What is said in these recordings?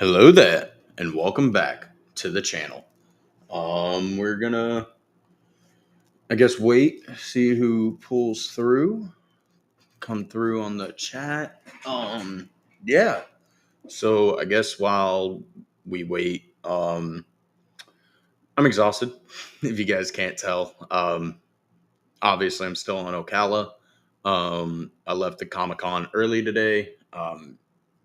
Hello there, and welcome back to the channel. We're gonna, I guess, wait, see who pulls through, come through on the chat. Yeah. So I guess while we wait, I'm exhausted. If you guys can't tell, obviously I'm still on Ocala. I left the Comic Con early today.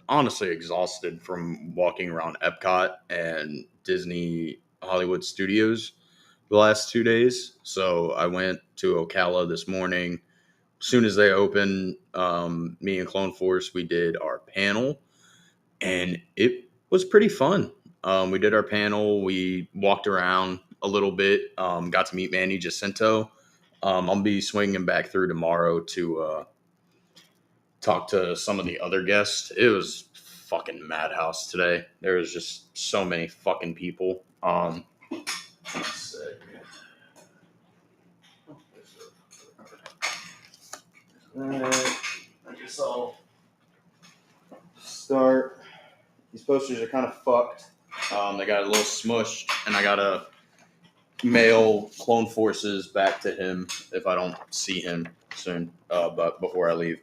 Honestly exhausted from walking around Epcot and Disney Hollywood Studios the last 2 days. So I went to Ocala this morning. As soon as they opened, me and Clone Force, we did our panel, and it was pretty fun. We did our panel. We walked around a little bit. Got to meet Manny Jacinto. I'll be swinging back through tomorrow to talk to some of the other guests. It was fucking madhouse today. There was just so many fucking people. Let's see. I guess I'll start. These posters are kind of fucked. They got a little smushed, and I gotta mail Clone Forces back to him if I don't see him soon. But before I leave,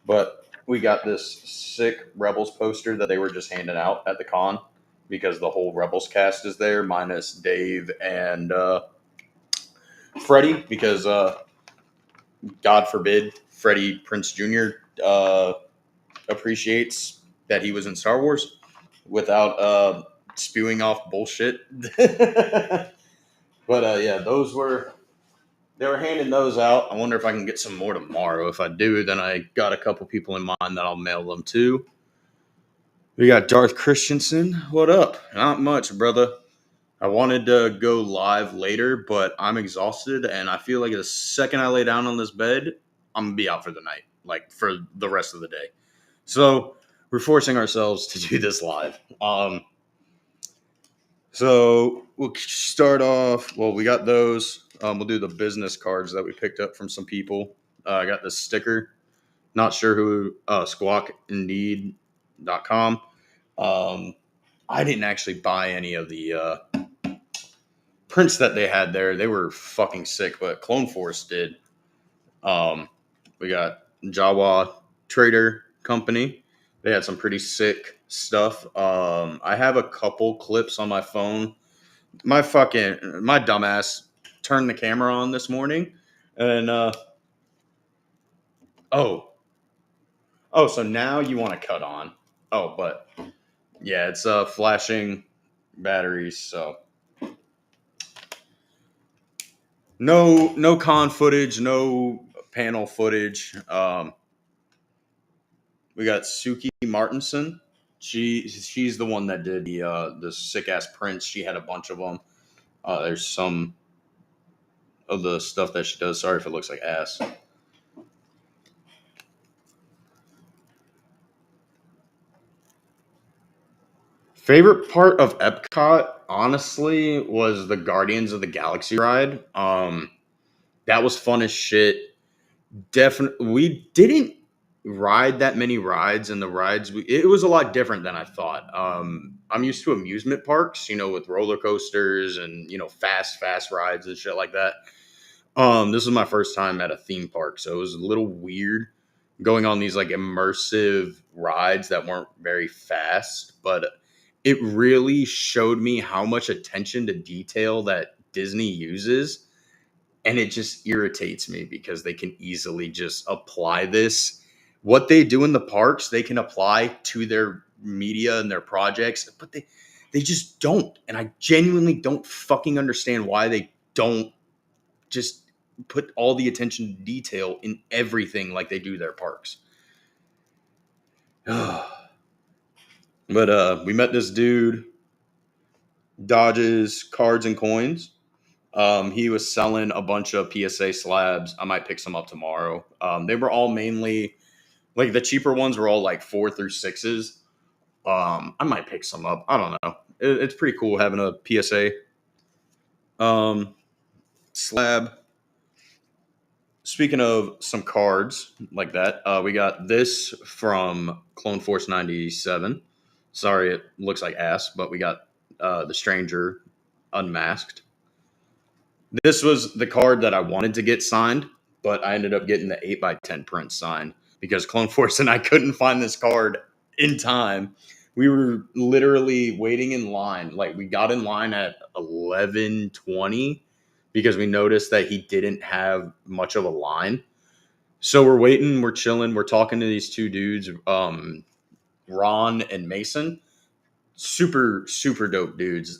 but we got this sick Rebels poster that they were just handing out at the con because the whole Rebels cast is there, minus Dave and Freddie, because God forbid Freddie Prince Jr. Appreciates that he was in Star Wars without spewing off bullshit. But yeah, they were handing those out. I wonder if I can get some more tomorrow. If I do, then I got a couple people in mind that I'll mail them to. We got Darth Christensen. What up? Not much, brother. I wanted to go live later, but I'm exhausted, and I feel like the second I lay down on this bed, I'm gonna be out for the night, like for the rest of the day. So we're forcing ourselves to do this live. So we'll start off. Well, we got those. We'll do the business cards that we picked up from some people. I got this sticker. Not sure who. Squawkindeed.com. I didn't actually buy any of the prints that they had there. They were fucking sick, but Clone Force did. We got Jawa Trader Company. They had some pretty sick stuff. I have a couple clips on my phone. My dumbass turned the camera on this morning, and oh so now you want to cut on. Oh, but yeah, it's flashing batteries, so no con footage, no panel footage. We got Suki Martinson. She's the one that did the sick ass prints. She had a bunch of them. There's some of the stuff that she does. Sorry if it looks like ass. Favorite part of Epcot, honestly, was the Guardians of the Galaxy ride. That was fun as shit. Definitely, we didn't ride that many rides, and the rides it was a lot different than I thought. I'm used to amusement parks, with roller coasters and fast rides and shit like that. This was my first time at a theme park, so it was a little weird going on these like immersive rides that weren't very fast, but it really showed me how much attention to detail that Disney uses, and it just irritates me because they can easily just apply this. What they do in the parks, they can apply to their media and their projects, but they just don't. And I genuinely don't fucking understand why they don't just put all the attention to detail in everything like they do their parks. But we met this dude, Dodge's Cards and Coins. He was selling a bunch of PSA slabs. I might pick some up tomorrow. They were all mainly like the cheaper ones were all like 4 through 6s. I might pick some up. I don't know. It's pretty cool having a PSA slab. Speaking of some cards like that, we got this from Clone Force 97. Sorry, it looks like ass, but we got the Stranger unmasked. This was the card that I wanted to get signed, but I ended up getting the 8x10 print signed because Clone Force and I couldn't find this card in time. We were literally waiting in line. Like we got in line at 11:20 because we noticed that he didn't have much of a line. So we're waiting, we're chilling, we're talking to these two dudes, Ron and Mason, super dope dudes.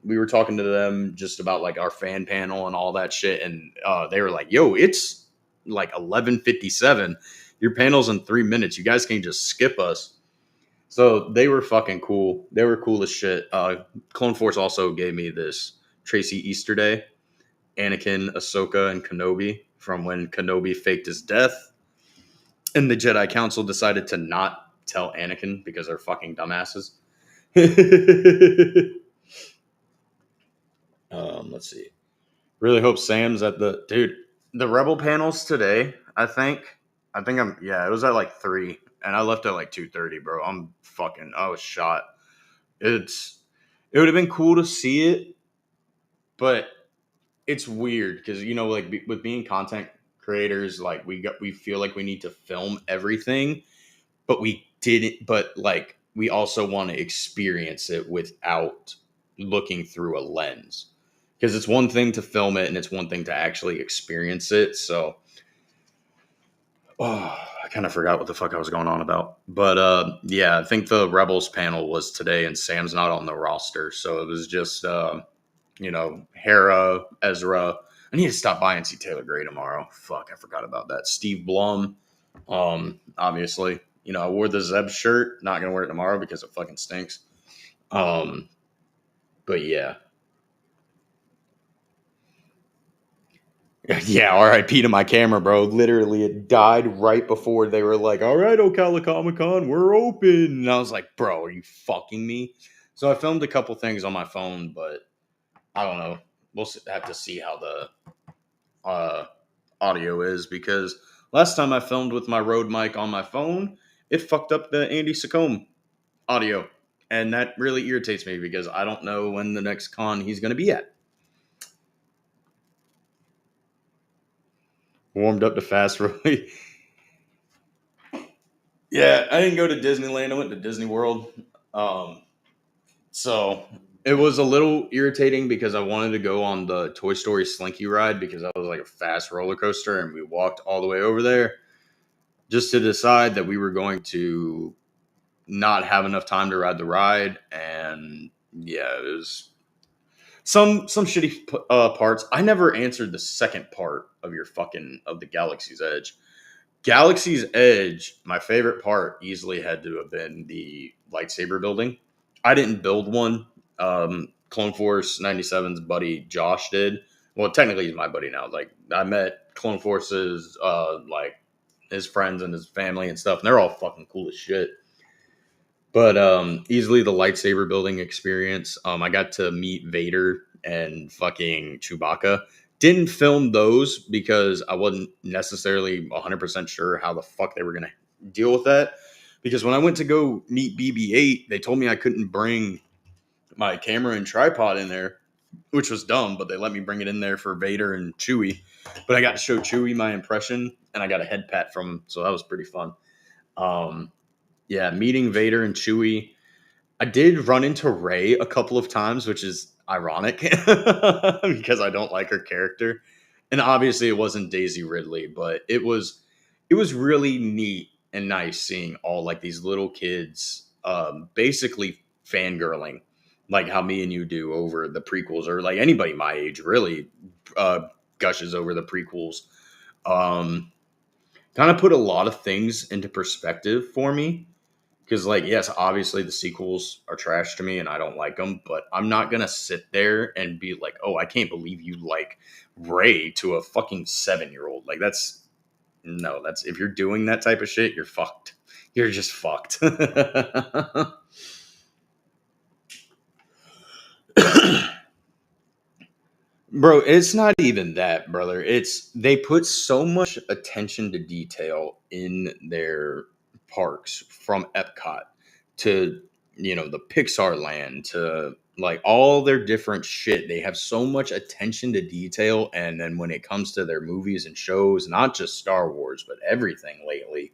We were talking to them just about like our fan panel and all that shit, and they were like, "Yo, it's like 11:57. Your panel's in 3 minutes. You guys can just skip us." So they were fucking cool. They were cool as shit. Clone Force also gave me this Tracy Easter Day, Anakin, Ahsoka, and Kenobi from when Kenobi faked his death, and the Jedi Council decided to not tell Anakin because they're fucking dumbasses. Let's see. Really hope Sam's at the dude. The Rebel panels today. I think it was at like 3, and I left at like 2:30, bro. I was shot. It's it would have been cool to see it, but it's weird because like with being content creators, like we feel like we need to film everything, but we didn't. But like we also want to experience it without looking through a lens, because it's one thing to film it and it's one thing to actually experience it. So, I kind of forgot what the fuck I was going on about. But yeah, I think the Rebels panel was today, and Sam's not on the roster, so it was just Hera, Ezra. I need to stop by and see Taylor Gray tomorrow. Fuck, I forgot about that. Steve Blum. Obviously, I wore the Zeb shirt. Not gonna wear it tomorrow because it fucking stinks. Um, but yeah, yeah. R.I.P. to my camera, bro. Literally, it died right before they were like, "All right, Ocala Comic Con, we're open." And I was like, "Bro, are you fucking me?" So I filmed a couple things on my phone, but I don't know. We'll have to see how the uh, audio is, because last time I filmed with my Rode mic on my phone, it fucked up the Andy Secombe audio. And that really irritates me because I don't know when the next con he's going to be at. Warmed up to fast really. Yeah, I didn't go to Disneyland. I went to Disney World. Um, so it was a little irritating because I wanted to go on the Toy Story Slinky ride because that was like a fast roller coaster, and we walked all the way over there just to decide that we were going to not have enough time to ride the ride. And yeah, it was some shitty parts. I never answered the second part of your fucking of the Galaxy's Edge. Galaxy's Edge, my favorite part easily had to have been the lightsaber building. I didn't build one. Clone Force 97's buddy Josh did. Well, technically he's my buddy now. Like I met Clone Force's like his friends and his family and stuff, and they're all fucking cool as shit. But easily the lightsaber building experience. I got to meet Vader and fucking Chewbacca. Didn't film those because I wasn't necessarily 100% sure how the fuck they were going to deal with that. Because when I went to go meet BB-8, they told me I couldn't bring my camera and tripod in there, which was dumb, but they let me bring it in there for Vader and Chewie. But I got to show Chewie my impression, and I got a head pat from him, so that was pretty fun. Um, yeah, meeting Vader and Chewie. I did run into Rey a couple of times, which is ironic because I don't like her character. And obviously it wasn't Daisy Ridley, but it was really neat and nice seeing all like these little kids basically fangirling like how me and you do over the prequels, or like anybody my age really gushes over the prequels. Um Kind of put a lot of things into perspective for me, because like yes, obviously the sequels are trash to me and I don't like them, but I'm not gonna sit there and be like, oh, I can't believe you like Ray to a fucking 7-year-old. Like that's no, that's if you're doing that type of shit, you're fucked. You're just fucked. Bro, it's not even that, brother. It's they put so much attention to detail in their parks, from Epcot to the Pixar land to like all their different shit. They have so much attention to detail. And then when it comes to their movies and shows, not just Star Wars, but everything lately,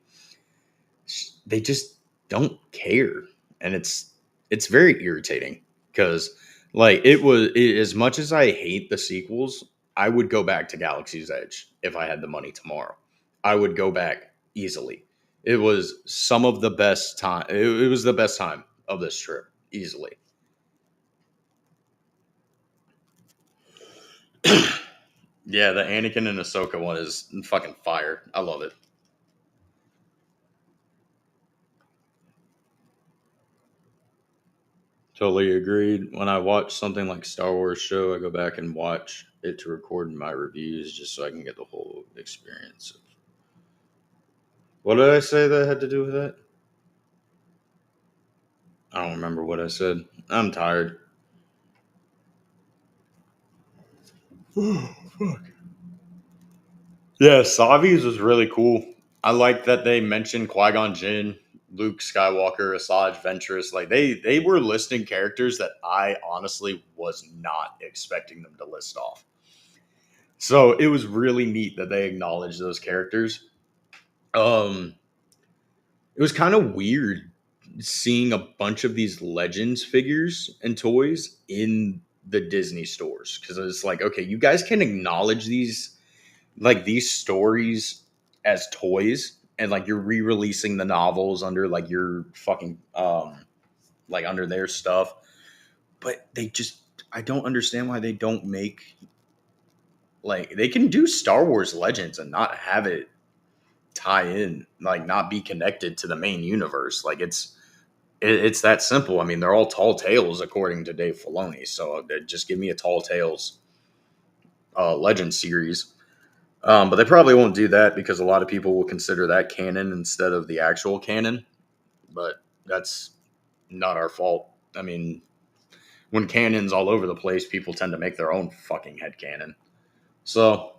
they just don't care. And it's very irritating because like as much as I hate the sequels, I would go back to Galaxy's Edge if I had the money tomorrow. I would go back easily. It was some of the best time. It was the best time of this trip, easily. Yeah, the Anakin and Ahsoka one is fucking fire. I love it. Totally agreed. When I watch something like Star Wars show, I go back and watch it to record my reviews just so I can get the whole experience. What did I say that had to do with that? I don't remember what I said. I'm tired. Oh, fuck. Yeah, Savi's was really cool. I like that they mentioned Qui Gon Jinn, Luke Skywalker, Asajj Ventress. Like they were listing characters that I honestly was not expecting them to list off. So it was really neat that they acknowledged those characters. Um, it was kind of weird seeing a bunch of these Legends figures and toys in the Disney stores because it's like, okay, you guys can acknowledge these stories as toys, and like you're re-releasing the novels under like your fucking like under their stuff, but they just I don't understand why they don't make like they can do Star Wars Legends and not have it tie in, like not be connected to the main universe. Like it's that simple. I mean, they're all tall tales according to Dave Filoni, so just give me a tall tales Legend series. But they probably won't do that because a lot of people will consider that canon instead of the actual canon. But that's not our fault. I mean, when canon's all over the place, people tend to make their own fucking head canon. So,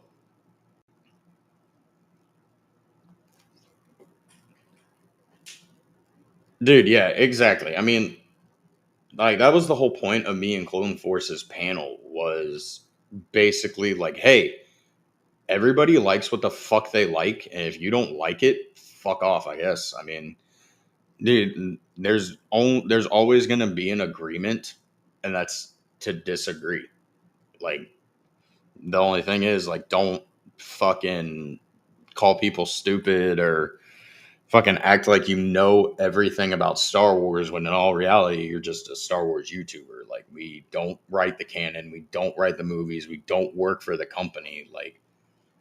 dude, yeah, exactly. I mean, like that was the whole point of me and Clone Force's panel was basically like, hey, everybody likes what the fuck they like, and if you don't like it, fuck off. I guess. I mean, dude, there's always gonna be an agreement, and that's to disagree. Like the only thing is like don't fucking call people stupid or fucking act like you know everything about Star Wars when in all reality you're just a Star Wars YouTuber. Like we don't write the canon, we don't write the movies, we don't work for the company. Like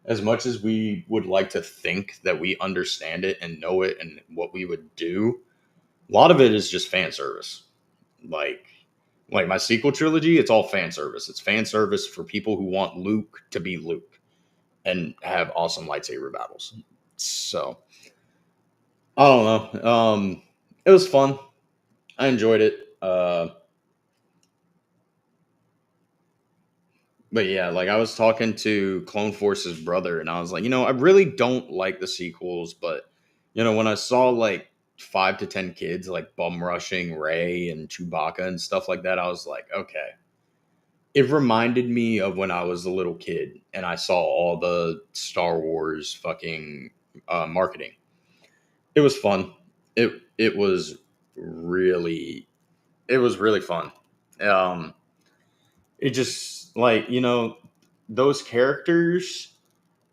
as much as we would like to think that we understand it and know it and what we would do, a lot of it is just fan service. Like like my sequel trilogy, it's all fan service. It's fan service for people who want Luke to be Luke and have awesome lightsaber battles. So I don't know. It was fun. I enjoyed it. But yeah, like I was talking to Clone Force's brother, and I was like, I really don't like the sequels, but when I saw like 5 to 10 kids like bum rushing Ray and Chewbacca and stuff like that, I was like, okay. It reminded me of when I was a little kid and I saw all the Star Wars fucking marketing. It was fun. It was really fun. Um, it just like those characters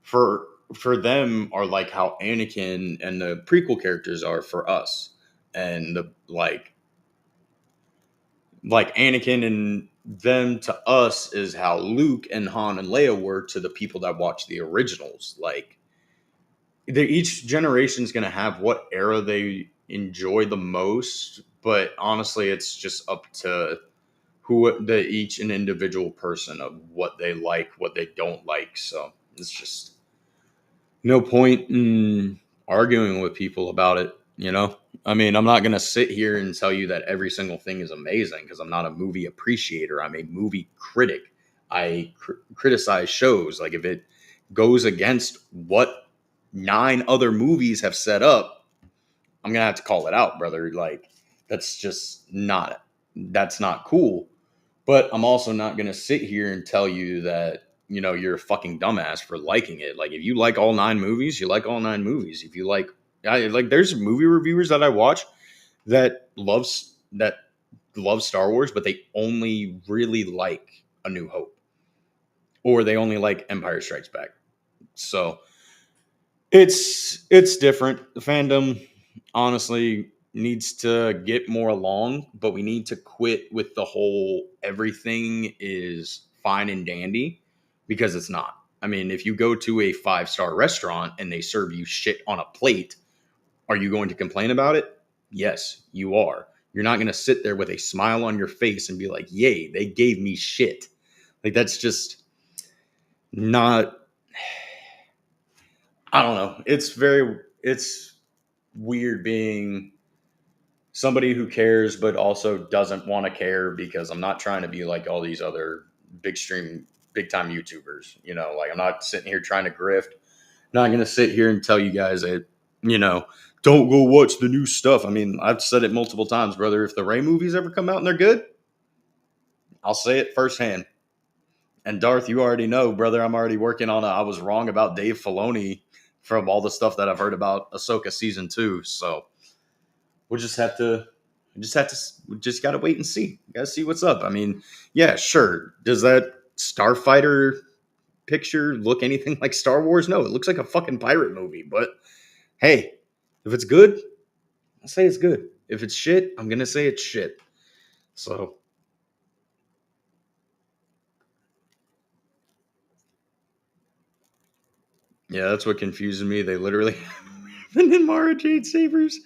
for them are like how Anakin and the prequel characters are for us, and the like Anakin and them to us is how Luke and Han and Leia were to the people that watch the originals. Like each generation is going to have what era they enjoy the most, but honestly, it's just up to who the each an individual person of what they like, what they don't like. So it's just no point in arguing with people about it. I mean, I'm not going to sit here and tell you that every single thing is amazing because I'm not a movie appreciator. I'm a movie critic. I criticize shows. Like if it goes against what 9 other movies have set up, I'm going to have to call it out, brother. Like That's just not that's not cool. But I'm also not going to sit here and tell you that, you're a fucking dumbass for liking it. Like if you like all 9 movies, you like all 9 movies. If you like there's movie reviewers that I watch that love Star Wars, but they only really like A New Hope or they only like Empire Strikes Back. So, it's different. The fandom honestly needs to get more along, but we need to quit with the whole everything is fine and dandy because it's not. I mean, if you go to a 5-star restaurant and they serve you shit on a plate, are you going to complain about it? Yes, you are. You're not going to sit there with a smile on your face and be like, "Yay, they gave me shit." Like that's just not I don't know. It's weird being somebody who cares but also doesn't want to care because I'm not trying to be like all these other big time YouTubers. Like I'm not sitting here trying to grift. Not going to sit here and tell you guys that, you know, don't go watch the new stuff. I mean, I've said it multiple times, brother. If the Ray movies ever come out and they're good, I'll say it firsthand. And Darth, you already know, brother. I'm already working on I was wrong about Dave Filoni from all the stuff that I've heard about Ahsoka season 2. So we'll just have to, we just got to wait and see. Got to see what's up. I mean, yeah, sure. Does that Starfighter picture look anything like Star Wars? No, it looks like a fucking pirate movie. But hey, if it's good, I'll say it's good. If it's shit, I'm gonna say it's shit. So yeah, that's what confuses me. They literally and then Mara Jade Sabers.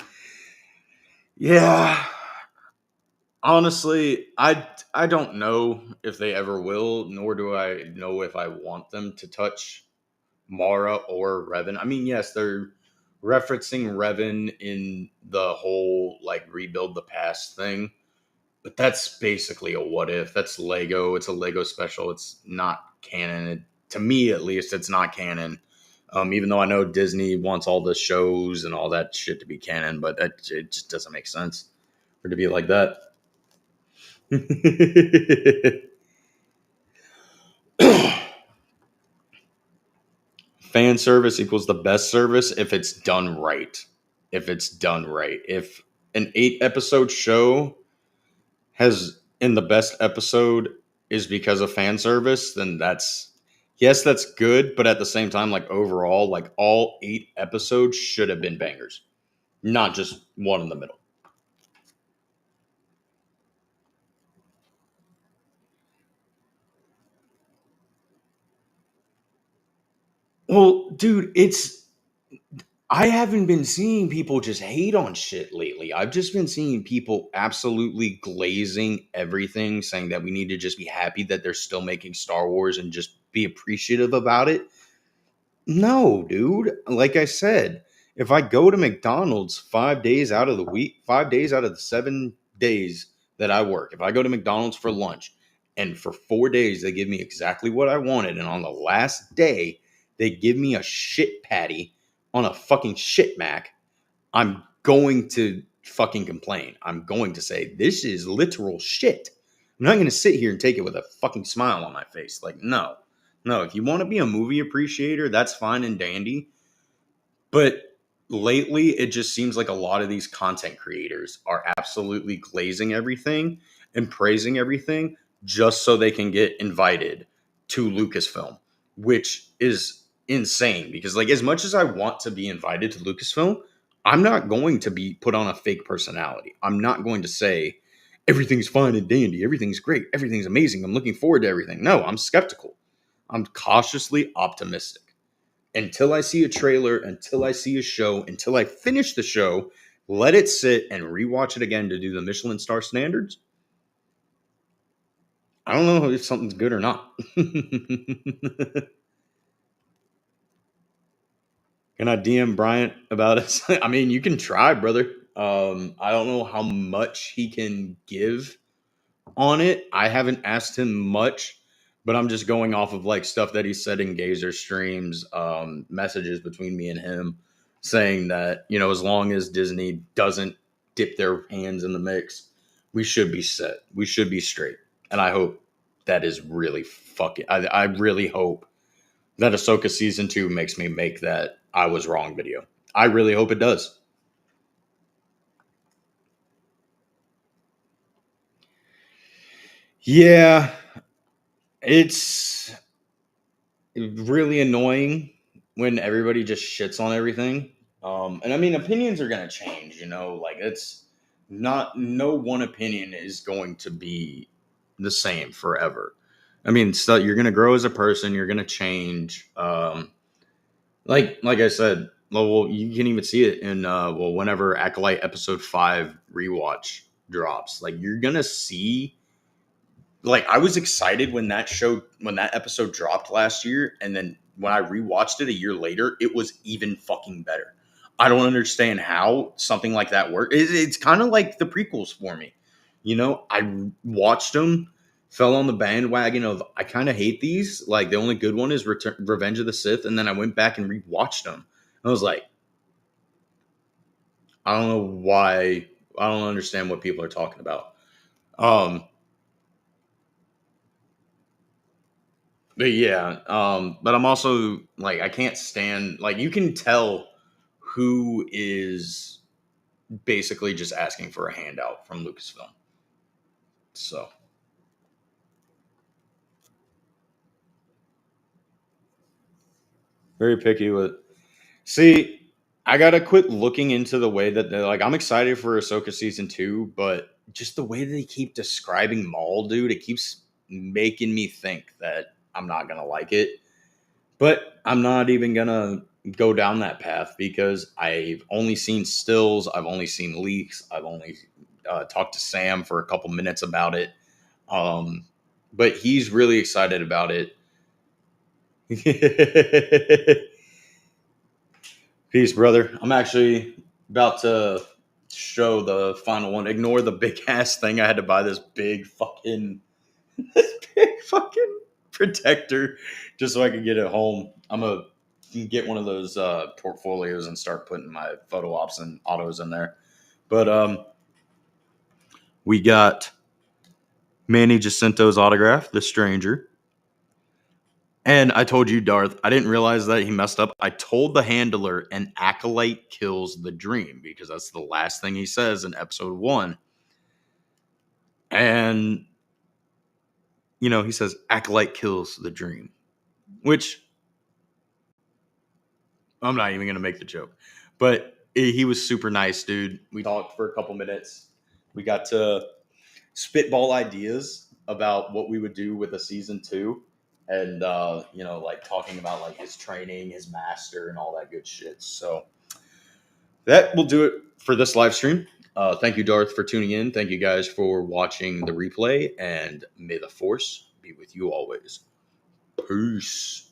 Yeah, honestly, I don't know if they ever will, nor do I know if I want them to touch Mara or Revan. I mean, yes, they're referencing Revan in the whole like rebuild the past thing, but that's basically a what if. That's Lego. It's a Lego special. It's not canon. To me, at least, it's not canon. Even though I know Disney wants all the shows and all that shit to be canon, but it just doesn't make sense for it to be like that. Fan service equals the best service if it's done right. If it's done right. If an 8-episode show has in the best episode is because of fan service, then that's good, but at the same time, like overall, like all 8 episodes should have been bangers, not just one in the middle. Well, dude, I haven't been seeing people just hate on shit lately. I've just been seeing people absolutely glazing everything, saying that we need to just be happy that they're still making Star Wars and just be appreciative about it. No, dude. Like I said, if I go to McDonald's 5 days out of the week, 5 days out of the 7 days that I work, if I go to McDonald's for lunch and for 4 days they give me exactly what I wanted, and on the last day they give me a shit patty on a fucking shit mac, I'm going to fucking complain. I'm going to say, this is literal shit. I'm not going to sit here and take it with a fucking smile on my face. Like, no. No, if you want to be a movie appreciator, that's fine and dandy. But lately, it just seems like a lot of these content creators are absolutely glazing everything and praising everything just so they can get invited to Lucasfilm, which is insane because, like, as much as I want to be invited to Lucasfilm, I'm not going to be put on a fake personality. I'm not going to say everything's fine and dandy, everything's great, everything's amazing, I'm looking forward to everything. No, I'm skeptical. I'm cautiously optimistic until I see a trailer, until I see a show, until I finish the show, let it sit and rewatch it again to do the Michelin star standards. I don't know if something's good or not. Can I DM Bryant about it? I mean, you can try, brother. I don't know how much he can give on it. I haven't asked him much, but I'm just going off of like stuff that he said in Gazer streams, messages between me and him saying that, as long as Disney doesn't dip their hands in the mix, we should be set. We should be straight. And I hope that is really fucking. I really hope that Ahsoka season 2 makes me make that I was wrong video. I really hope it does. Yeah, it's really annoying when everybody just shits on everything. And I mean, opinions are going to change, like it's not, no one opinion is going to be the same forever. I mean, so you're going to grow as a person, you're going to change. Like I said, well, you can even see it in, whenever Acolyte episode 5 rewatch drops, like you're going to see, like I was excited when that episode dropped last year, and then when I rewatched it a year later, it was even fucking better. I don't understand how something like that works. It's kind of like the prequels for me. I watched them, fell on the bandwagon of I kind of hate these. Like the only good one is Revenge of the Sith, and then I went back and rewatched them. I was like, I don't know why. I don't understand what people are talking about. Um, But yeah, but I'm also like I can't stand, like you can tell who is basically just asking for a handout from Lucasfilm. So very picky with. See, I gotta quit looking into the way that they're like. I'm excited for Ahsoka season 2, but just the way they keep describing Maul, dude, it keeps making me think that I'm not gonna like it. But I'm not even gonna go down that path because I've only seen stills, I've only seen leaks, I've only talked to Sam for a couple minutes about it. Um, but he's really excited about it. Peace, brother. I'm actually about to show the final one. Ignore the big ass thing. I had to buy this big fucking this big fucking protector just so I could get it home. I'm gonna get one of those portfolios and start putting my photo ops and autos in there. But we got Manny Jacinto's autograph, The Stranger. And I told you, Darth, I didn't realize that he messed up. I told the handler an acolyte kills the dream because that's the last thing he says in episode 1. And, he says acolyte kills the dream, which I'm not even going to make the joke. But he was super nice, dude. We talked for a couple minutes. We got to spitball ideas about what we would do with a season 2. And, like talking about like his training, his master, and all that good shit. So that will do it for this live stream. Thank you, Darth, for tuning in. Thank you guys for watching the replay. And may the force be with you always. Peace.